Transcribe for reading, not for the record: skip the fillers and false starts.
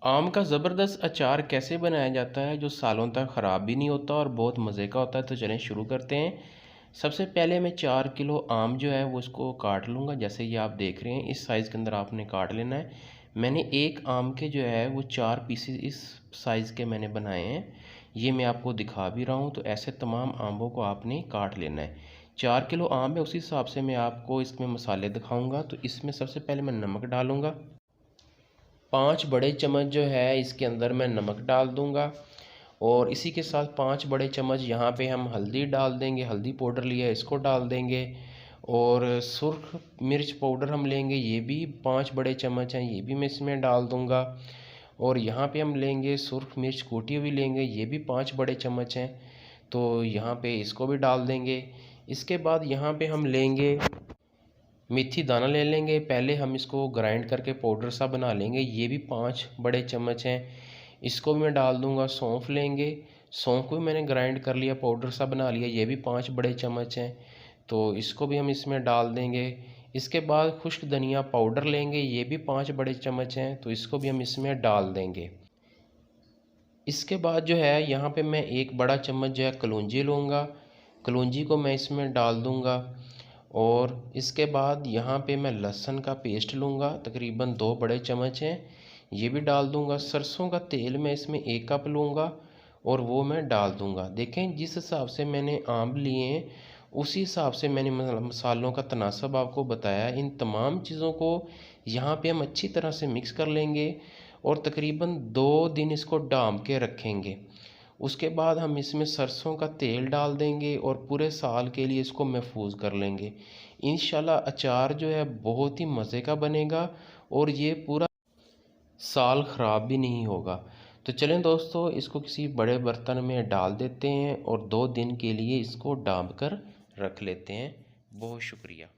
आम का ज़बरदस्त अचार कैसे बनाया जाता है जो सालों तक ख़राब भी नहीं होता और बहुत मज़े का होता है, तो चलें शुरू करते हैं। सबसे पहले मैं 4 किलो आम जो है वो इसको काट लूँगा। जैसे ये आप देख रहे हैं इस साइज़ के अंदर आपने काट लेना है। मैंने एक आम के जो है वो 4 पीसेस इस साइज़ के मैंने बनाए हैं। ये मैं आपको दिखा भी रहा हूँ, तो ऐसे तमाम आमों को आपने काट लेना है। 4 किलो आम है, उसी हिसाब से मैं आपको इसमें मसाले दिखाऊँगा। तो इसमें सबसे पहले मैं नमक डालूँगा। 5 बड़े चम्मच जो है इसके अंदर मैं नमक डाल दूंगा। और इसी के साथ 5 बड़े चम्मच यहाँ पे हम हल्दी डाल देंगे। हल्दी पाउडर लिया है, इसको डाल देंगे। और सुर्ख मिर्च पाउडर हम लेंगे, ये भी 5 बड़े चम्मच हैं, ये भी मैं इसमें डाल दूंगा। और यहाँ पे हम लेंगे सुर्ख मिर्च कूटी हुई लेंगे, ये भी 5 बड़े चम्मच हैं, तो यहाँ पे इसको भी डाल देंगे। इसके बाद यहाँ पे हम लेंगे मेथी दाना ले लेंगे। पहले हम इसको ग्राइंड करके पाउडर सा बना लेंगे, ये भी 5 बड़े चम्मच हैं, इसको भी मैं डाल दूंगा। सौंफ लेंगे, सौंफ को भी मैंने ग्राइंड कर लिया, पाउडर सा बना लिया, ये भी 5 बड़े चम्मच हैं, तो इसको भी हम इसमें डाल देंगे। इसके बाद खुश्क धनिया पाउडर लेंगे, ये भी 5 बड़े चम्मच हैं, तो इसको भी हम इसमें डाल देंगे। इसके बाद जो है यहाँ पे मैं एक बड़ा चम्मच जो है कलौंजी लूँगा, कलौंजी को मैं इसमें डाल दूँगा। और इसके बाद यहाँ पे मैं लहसुन का पेस्ट लूँगा, तकरीबन 2 बड़े चम्मच हैं, ये भी डाल दूँगा। सरसों का तेल मैं इसमें 1 कप लूँगा और वो मैं डाल दूँगा। देखें जिस हिसाब से मैंने आम लिए हैं उसी हिसाब से मैंने मसालों का तनासब आपको बताया। इन तमाम चीज़ों को यहाँ पे हम अच्छी तरह से मिक्स कर लेंगे और तकरीबन 2 दिन इसको डाम के रखेंगे। उसके बाद हम इसमें सरसों का तेल डाल देंगे और पूरे साल के लिए इसको महफूज कर लेंगे। इंशाल्लाह अचार जो है बहुत ही मज़े का बनेगा और ये पूरा साल ख़राब भी नहीं होगा। तो चलें दोस्तों, इसको किसी बड़े बर्तन में डाल देते हैं और 2 दिन के लिए इसको डाम कर रख लेते हैं। बहुत शुक्रिया।